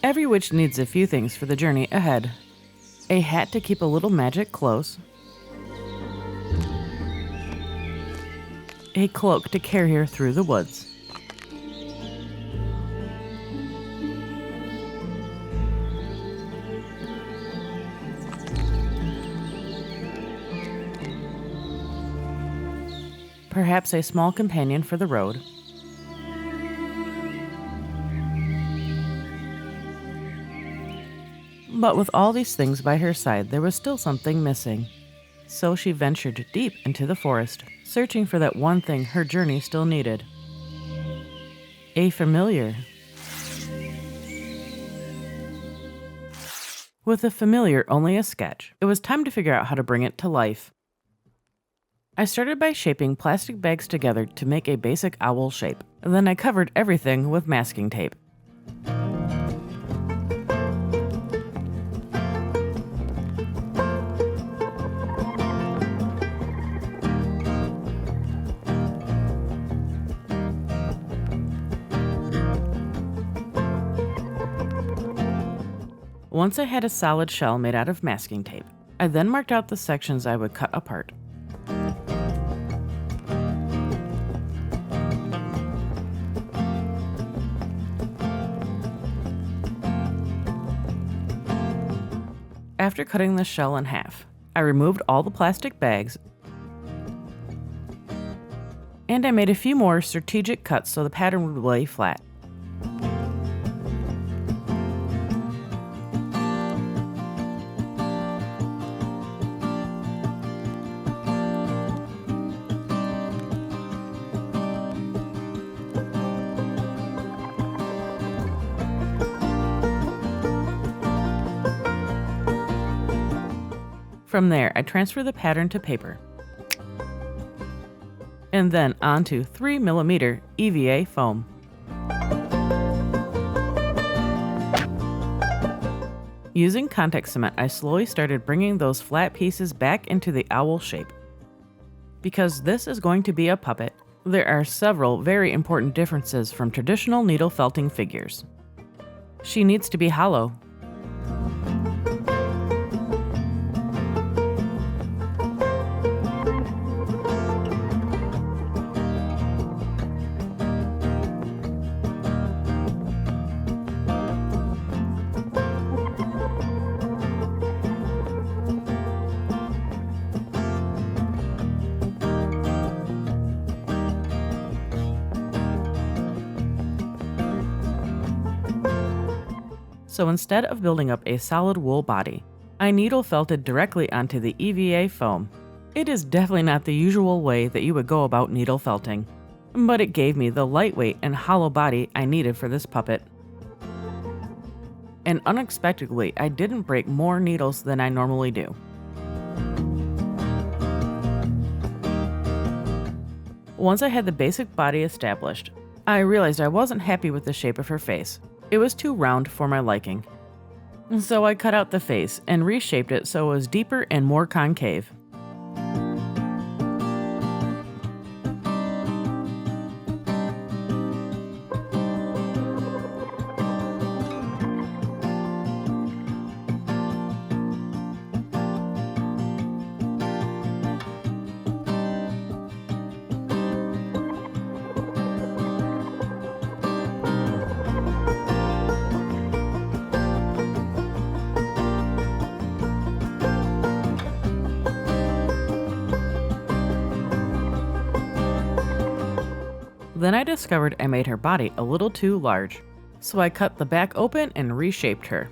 Every witch needs a few things for the journey ahead. A hat to keep a little magic close. A cloak to carry her through the woods. Perhaps a small companion for the road. But with all these things by her side, there was still something missing. So she ventured deep into the forest, searching for that one thing her journey still needed. A familiar. With a familiar only a sketch, it was time to figure out how to bring it to life. I started by shaping plastic bags together to make a basic owl shape. Then I covered everything with masking tape. Once I had a solid shell made out of masking tape, I then marked out the sections I would cut apart. After cutting the shell in half, I removed all the plastic bags, and I made a few more strategic cuts so the pattern would lay flat. From there, I transfer the pattern to paper, and then onto 3mm EVA foam. Using contact cement, I slowly started bringing those flat pieces back into the owl shape. Because this is going to be a puppet, there are several very important differences from traditional needle felting figures. She needs to be hollow. So instead of building up a solid wool body, I needle felted directly onto the EVA foam. It is definitely not the usual way that you would go about needle felting, but it gave me the lightweight and hollow body I needed for this puppet. And unexpectedly, I didn't break more needles than I normally do. Once I had the basic body established, I realized I wasn't happy with the shape of her face. It was too round for my liking. So I cut out the face and reshaped it so it was deeper and more concave. Then I discovered I made her body a little too large, so I cut the back open and reshaped her.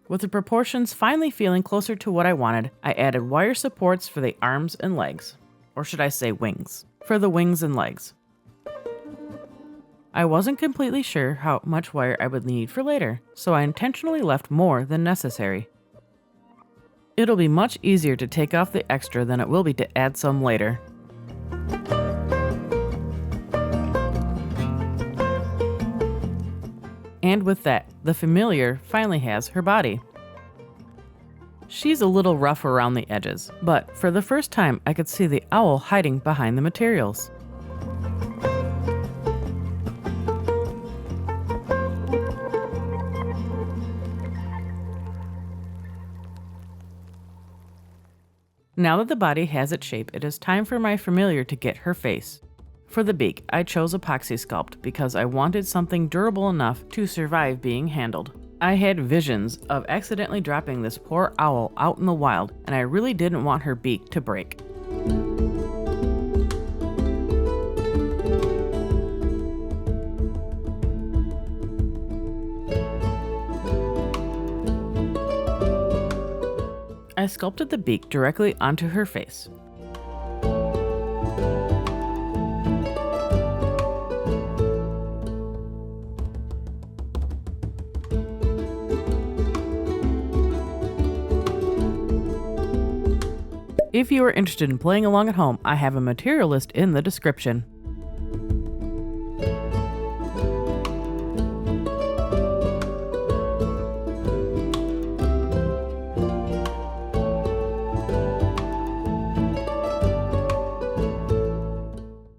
With the proportions finally feeling closer to what I wanted, I added wire supports for the arms and legs. Or should I say wings? For the wings and legs. I wasn't completely sure how much wire I would need for later, so I intentionally left more than necessary. It'll be much easier to take off the extra than it will be to add some later. And with that, the familiar finally has her body. She's a little rough around the edges, but for the first time I could see the owl hiding behind the materials. Now that the body has its shape, it is time for my familiar to get her face. For the beak, I chose epoxy sculpt because I wanted something durable enough to survive being handled. I had visions of accidentally dropping this poor owl out in the wild, and I really didn't want her beak to break. I sculpted the beak directly onto her face. If you are interested in playing along at home, I have a material list in the description.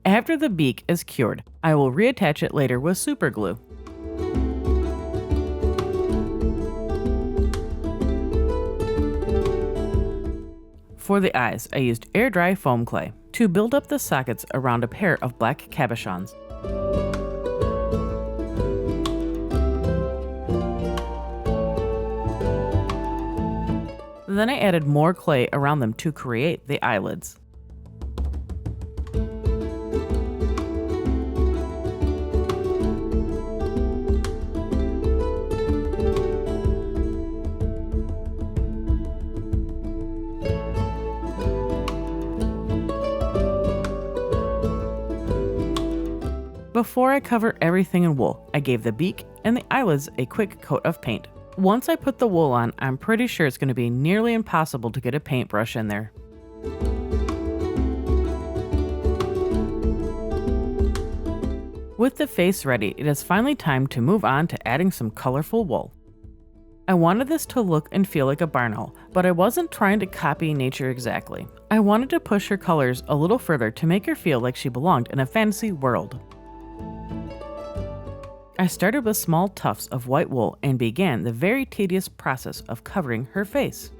After the beak is cured, I will reattach it later with super glue. For the eyes, I used air dry foam clay to build up the sockets around a pair of black cabochons. Then I added more clay around them to create the eyelids. Before I cover everything in wool, I gave the beak and the eyelids a quick coat of paint. Once I put the wool on, I'm pretty sure it's going to be nearly impossible to get a paintbrush in there. With the face ready, it is finally time to move on to adding some colorful wool. I wanted this to look and feel like a barn owl, but I wasn't trying to copy nature exactly. I wanted to push her colors a little further to make her feel like she belonged in a fantasy world. I started with small tufts of white wool and began the very tedious process of covering her face.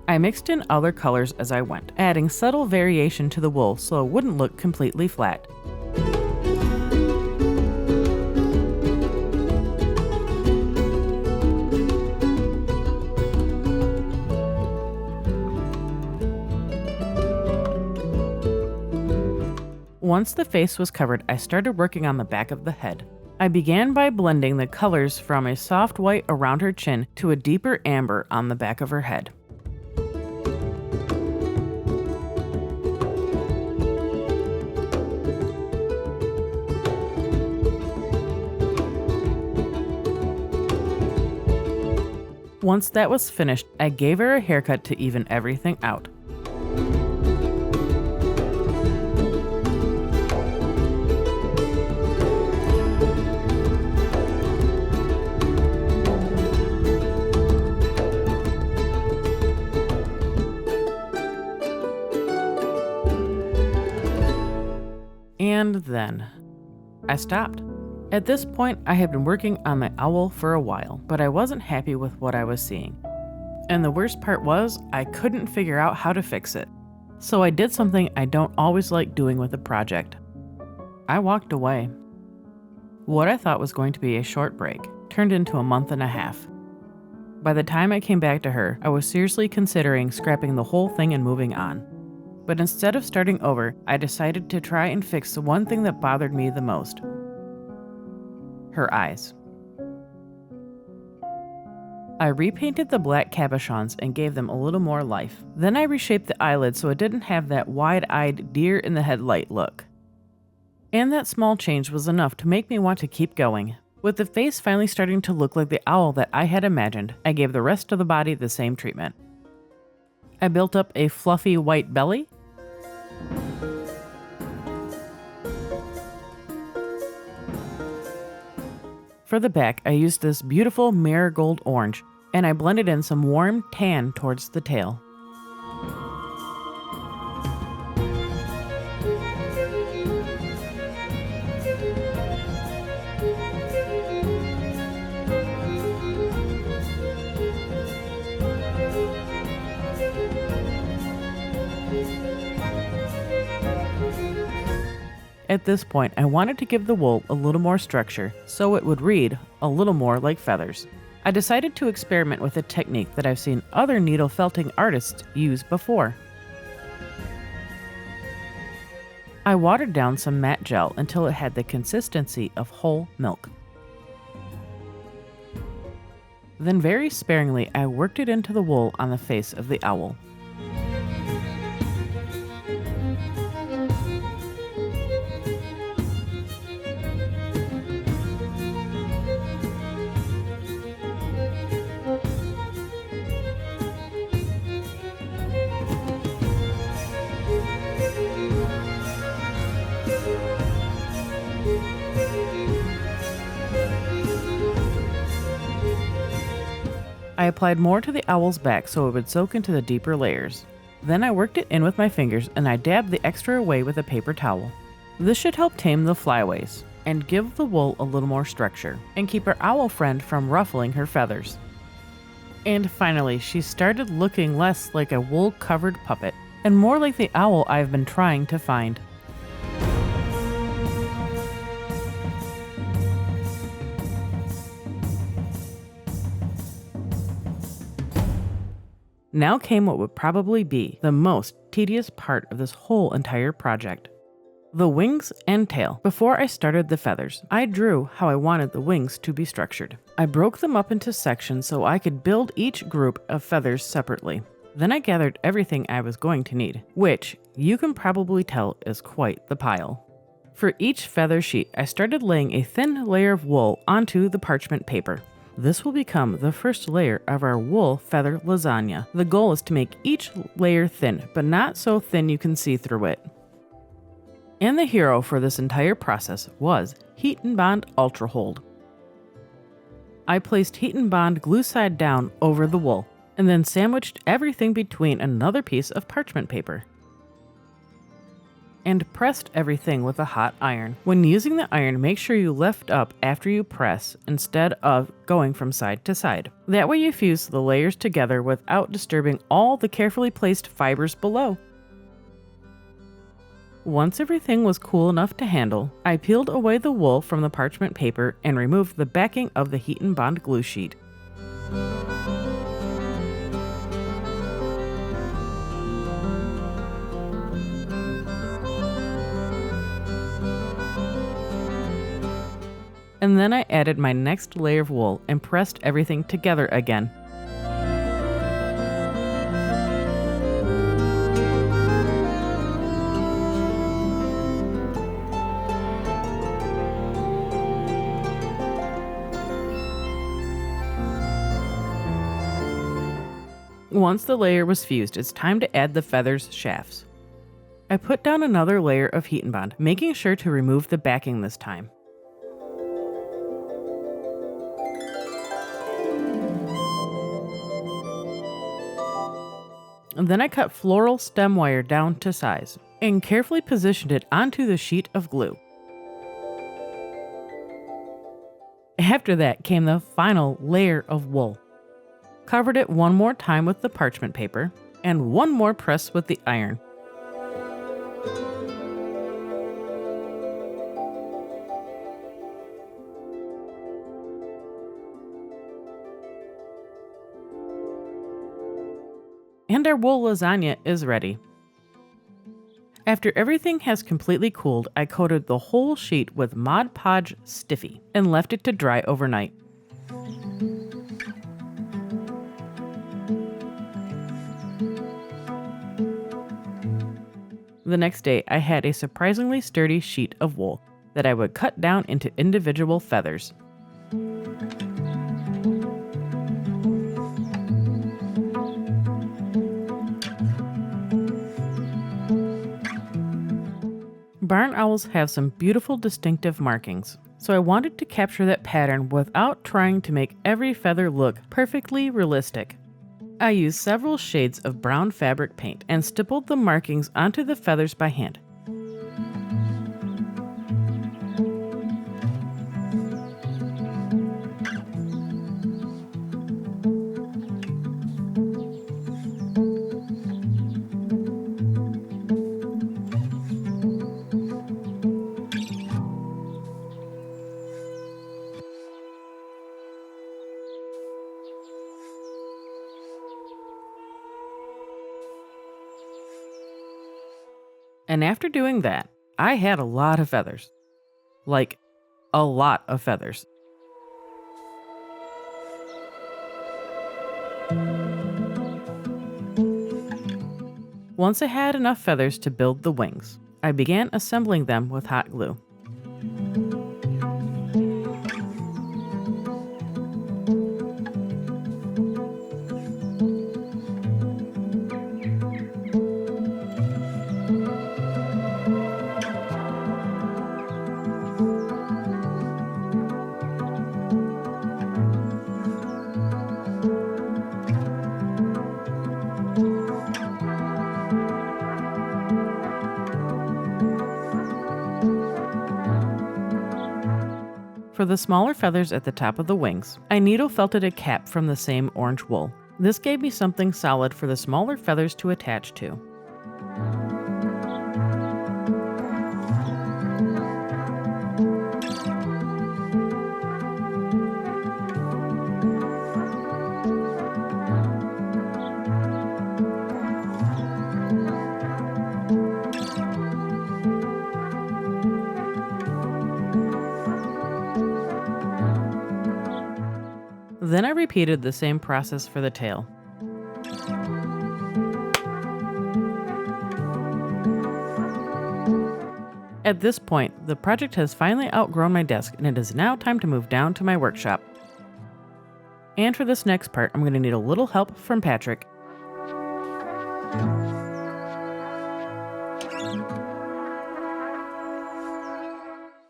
I mixed in other colors as I went, adding subtle variation to the wool so it wouldn't look completely flat. Once the face was covered, I started working on the back of the head. I began by blending the colors from a soft white around her chin to a deeper amber on the back of her head. Once that was finished, I gave her a haircut to even everything out. And then I stopped. At this point, I had been working on the owl for a while, but I wasn't happy with what I was seeing. And the worst part was, I couldn't figure out how to fix it. So I did something I don't always like doing with a project. I walked away. What I thought was going to be a short break turned into a month and a half. By the time I came back to her, I was seriously considering scrapping the whole thing and moving on. But instead of starting over, I decided to try and fix the one thing that bothered me the most. Her eyes. I repainted the black cabochons and gave them a little more life. Then I reshaped the eyelids so it didn't have that wide-eyed deer in the headlight look. And that small change was enough to make me want to keep going. With the face finally starting to look like the owl that I had imagined, I gave the rest of the body the same treatment. I built up a fluffy white belly, for the back, I used this beautiful marigold orange, and I blended in some warm tan towards the tail. At this point, I wanted to give the wool a little more structure so it would read a little more like feathers. I decided to experiment with a technique that I've seen other needle felting artists use before. I watered down some matte gel until it had the consistency of whole milk. Then very sparingly, I worked it into the wool on the face of the owl. I applied more to the owl's back so it would soak into the deeper layers. Then I worked it in with my fingers and I dabbed the extra away with a paper towel. This should help tame the flyaways and give the wool a little more structure and keep our owl friend from ruffling her feathers. And finally, she started looking less like a wool-covered puppet and more like the owl I've been trying to find. Now came what would probably be the most tedious part of this whole entire project. The wings and tail. Before I started the feathers, I drew how I wanted the wings to be structured. I broke them up into sections so I could build each group of feathers separately. Then I gathered everything I was going to need, which you can probably tell is quite the pile. For each feather sheet, I started laying a thin layer of wool onto the parchment paper. This will become the first layer of our wool feather lasagna. The goal is to make each layer thin, but not so thin you can see through it. And the hero for this entire process was Heat and Bond Ultra Hold. I placed Heat and Bond glue side down over the wool, and then sandwiched everything between another piece of parchment paper. And pressed everything with a hot iron. When using the iron, make sure you lift up after you press instead of going from side to side. That way you fuse the layers together without disturbing all the carefully placed fibers below. Once everything was cool enough to handle, I peeled away the wool from the parchment paper and removed the backing of the Heat and Bond glue sheet. And then I added my next layer of wool and pressed everything together again. Once the layer was fused, it's time to add the feathers shafts. I put down another layer of Heat and Bond, making sure to remove the backing this time. And then I cut floral stem wire down to size and carefully positioned it onto the sheet of glue. After that came the final layer of wool. Covered it one more time with the parchment paper and one more press with the iron. And our wool lasagna is ready. After everything has completely cooled, I coated the whole sheet with Mod Podge Stiffy and left it to dry overnight. The next day, I had a surprisingly sturdy sheet of wool that I would cut down into individual feathers. Barn owls have some beautiful distinctive markings, so I wanted to capture that pattern without trying to make every feather look perfectly realistic. I used several shades of brown fabric paint and stippled the markings onto the feathers by hand. And after doing that, I had a lot of feathers. Like, a lot of feathers. Once I had enough feathers to build the wings, I began assembling them with hot glue. For the smaller feathers at the top of the wings, I needle felted a cap from the same orange wool. This gave me something solid for the smaller feathers to attach to. Then I repeated the same process for the tail. At this point, the project has finally outgrown my desk and it is now time to move down to my workshop. And for this next part, I'm going to need a little help from Patrick.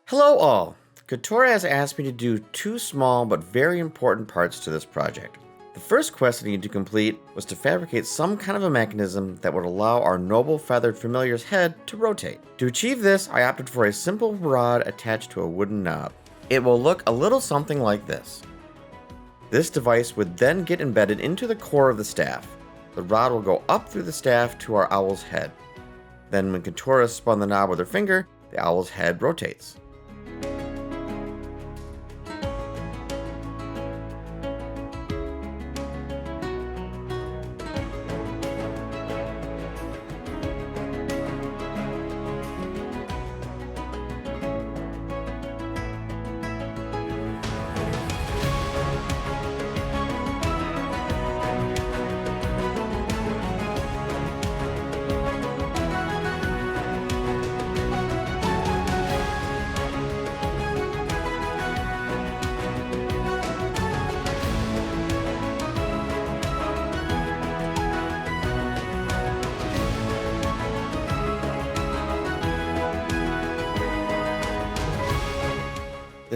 Hello all! Katora has asked me to do two small but very important parts to this project. The first quest I needed to complete was to fabricate some kind of a mechanism that would allow our noble feathered familiar's head to rotate. To achieve this, I opted for a simple rod attached to a wooden knob. It will look a little something like this. This device would then get embedded into the core of the staff. The rod will go up through the staff to our owl's head. Then when Katora spun the knob with her finger, the owl's head rotates.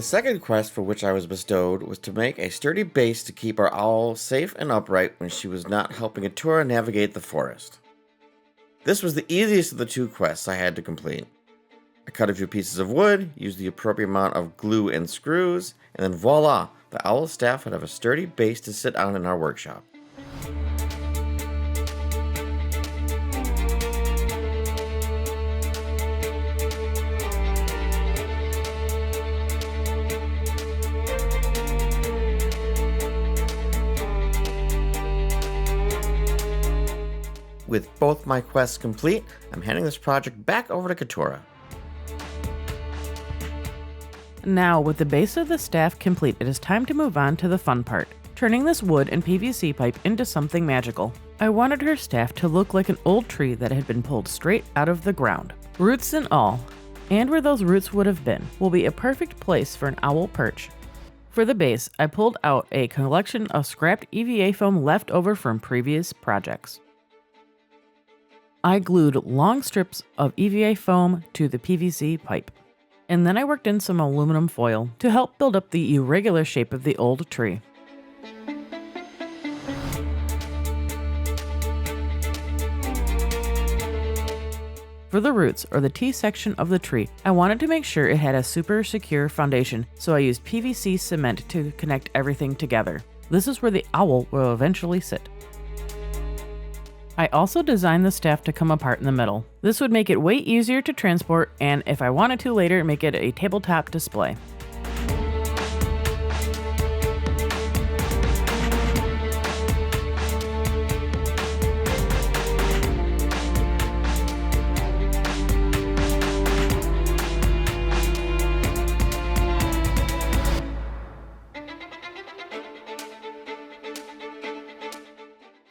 The second quest for which I was bestowed was to make a sturdy base to keep our owl safe and upright when she was not helping Atura navigate the forest. This was the easiest of the two quests I had to complete. I cut a few pieces of wood, used the appropriate amount of glue and screws, and then voila, the owl staff would have a sturdy base to sit on in our workshop. With both my quests complete, I'm handing this project back over to Katora. Now, with the base of the staff complete, it is time to move on to the fun part, turning this wood and PVC pipe into something magical. I wanted her staff to look like an old tree that had been pulled straight out of the ground, roots and all, and where those roots would have been will be a perfect place for an owl perch. For the base, I pulled out a collection of scrapped EVA foam left over from previous projects. I glued long strips of EVA foam to the PVC pipe. And then I worked in some aluminum foil to help build up the irregular shape of the old tree. For the roots, or the T-section of the tree, I wanted to make sure it had a super secure foundation, so I used PVC cement to connect everything together. This is where the owl will eventually sit. I also designed the staff to come apart in the middle. This would make it way easier to transport, and if I wanted to later, make it a tabletop display.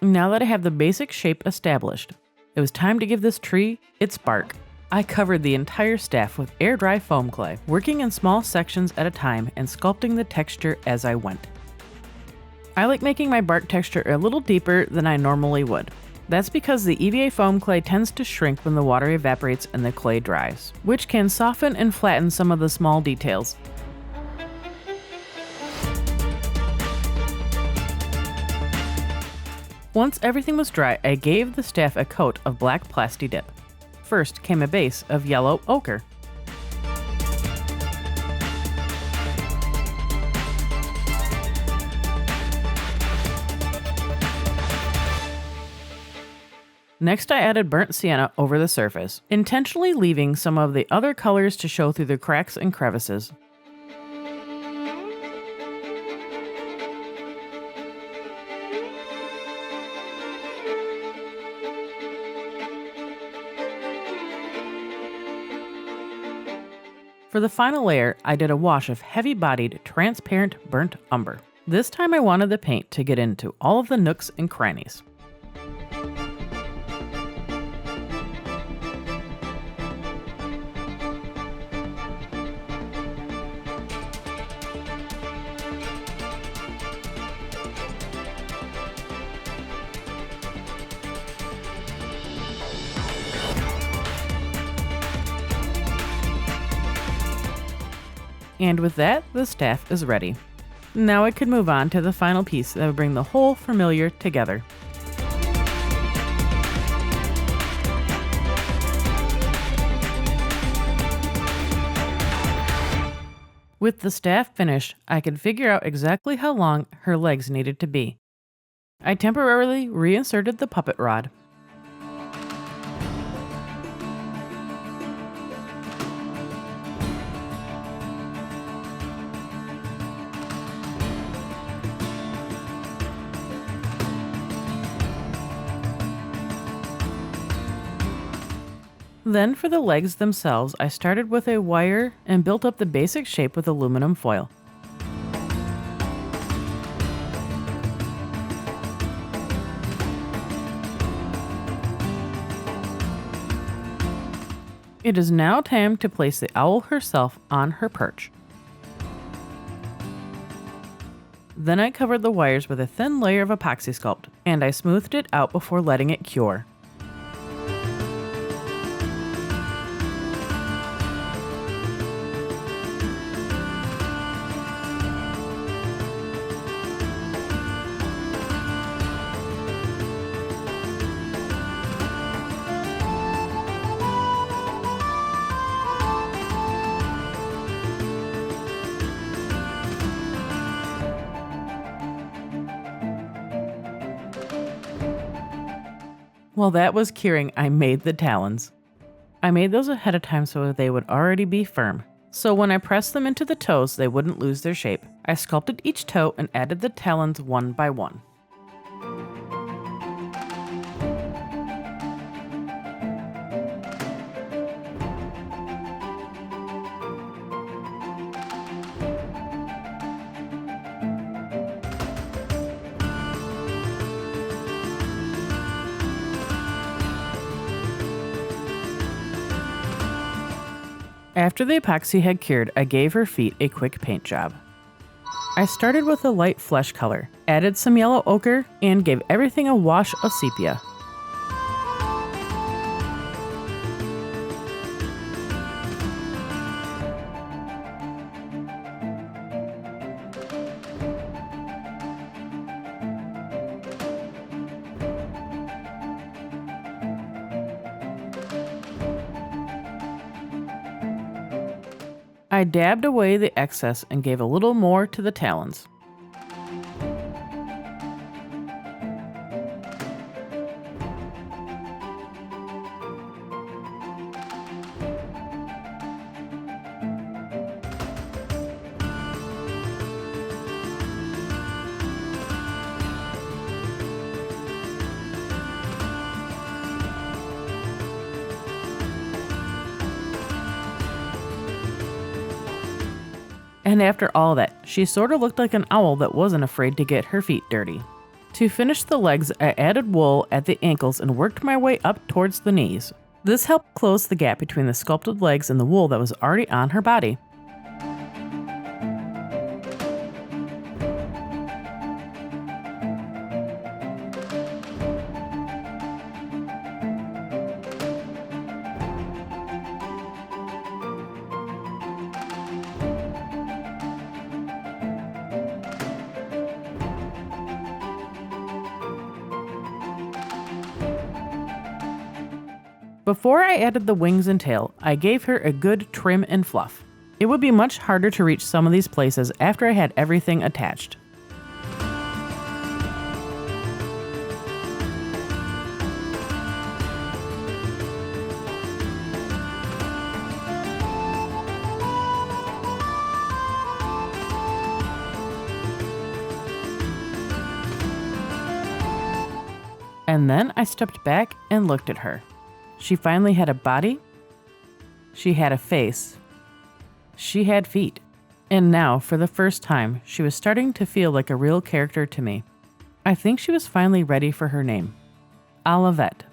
Now that I have the basic shape established, it was time to give this tree its bark. I covered the entire staff with air-dry foam clay, working in small sections at a time and sculpting the texture as I went. I like making my bark texture a little deeper than I normally would. That's because the EVA foam clay tends to shrink when the water evaporates and the clay dries, which can soften and flatten some of the small details. Once everything was dry, I gave the staff a coat of black plasti dip. First came a base of yellow ochre. Next, I added burnt sienna over the surface, intentionally leaving some of the other colors to show through the cracks and crevices. For the final layer, I did a wash of heavy-bodied, transparent burnt umber. This time I wanted the paint to get into all of the nooks and crannies. And with that, the staff is ready. Now I could move on to the final piece that would bring the whole familiar together. With the staff finished, I could figure out exactly how long her legs needed to be. I temporarily reinserted the puppet rod. Then for the legs themselves, I started with a wire and built up the basic shape with aluminum foil. It is now time to place the owl herself on her perch. Then I covered the wires with a thin layer of epoxy sculpt, and I smoothed it out before letting it cure. While that was curing, I made the talons. I made those ahead of time so they would already be firm. So when I pressed them into the toes, they wouldn't lose their shape. I sculpted each toe and added the talons one by one. After the epoxy had cured, I gave her feet a quick paint job. I started with a light flesh color, added some yellow ochre, and gave everything a wash of sepia. I dabbed away the excess and gave a little more to the talons. And after all that, she sort of looked like an owl that wasn't afraid to get her feet dirty. To finish the legs, I added wool at the ankles and worked my way up towards the knees. This helped close the gap between the sculpted legs and the wool that was already on her body. Before I added the wings and tail, I gave her a good trim and fluff. It would be much harder to reach some of these places after I had everything attached. And then I stepped back and looked at her. She finally had a body, she had a face, she had feet, and now, for the first time, she was starting to feel like a real character to me. I think she was finally ready for her name, Olivet.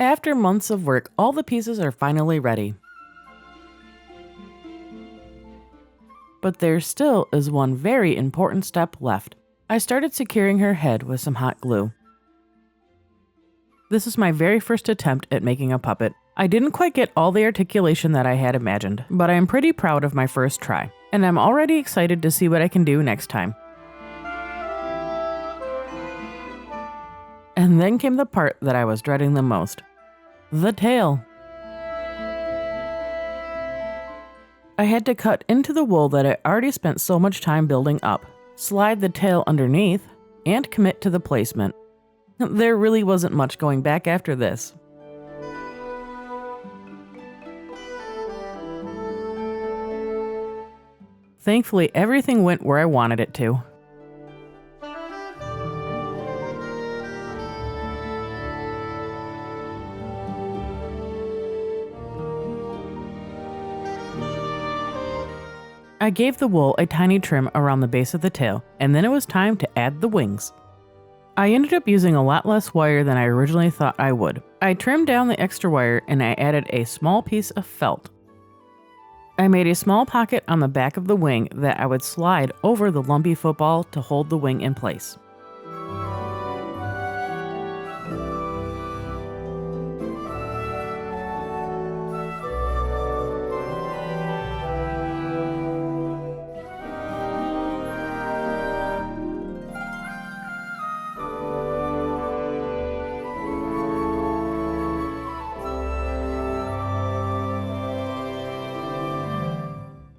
After months of work, all the pieces are finally ready. But there still is one very important step left. I started securing her head with some hot glue. This is my very first attempt at making a puppet. I didn't quite get all the articulation that I had imagined, but I am pretty proud of my first try, and I'm already excited to see what I can do next time. And then came the part that I was dreading the most. The tail. I had to cut into the wool that I already spent so much time building up, slide the tail underneath, and commit to the placement. There really wasn't much going back after this. Thankfully, everything went where I wanted it to. I gave the wool a tiny trim around the base of the tail, and then it was time to add the wings. I ended up using a lot less wire than I originally thought I would. I trimmed down the extra wire and I added a small piece of felt. I made a small pocket on the back of the wing that I would slide over the lumpy football to hold the wing in place.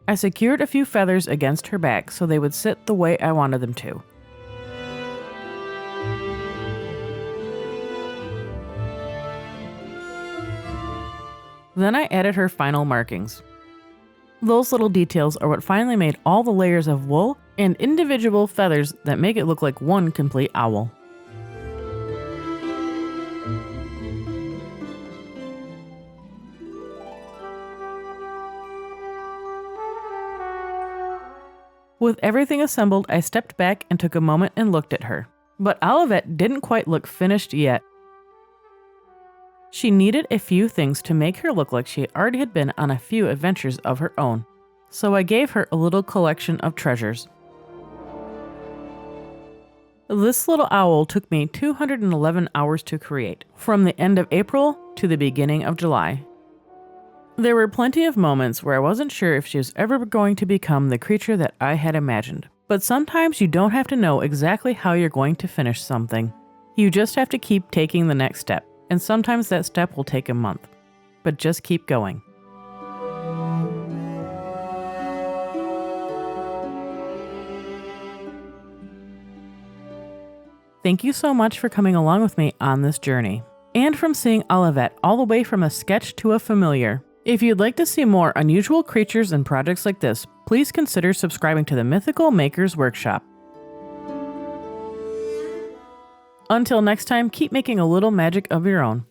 I secured a few feathers against her back so they would sit the way I wanted them to. Then I added her final markings. Those little details are what finally made all the layers of wool and individual feathers that make it look like one complete owl. With everything assembled, I stepped back and took a moment and looked at her. But Olivet didn't quite look finished yet. She needed a few things to make her look like she already had been on a few adventures of her own. So I gave her a little collection of treasures. This little owl took me 211 hours to create, from the end of April to the beginning of July. There were plenty of moments where I wasn't sure if she was ever going to become the creature that I had imagined. But sometimes you don't have to know exactly how you're going to finish something. You just have to keep taking the next step, and sometimes that step will take a month. But just keep going. Thank you so much for coming along with me on this journey, and from seeing Olivet all the way from a sketch to a familiar. If you'd like to see more unusual creatures and projects like this, please consider subscribing to the Mythical Makers Workshop. Until next time, keep making a little magic of your own.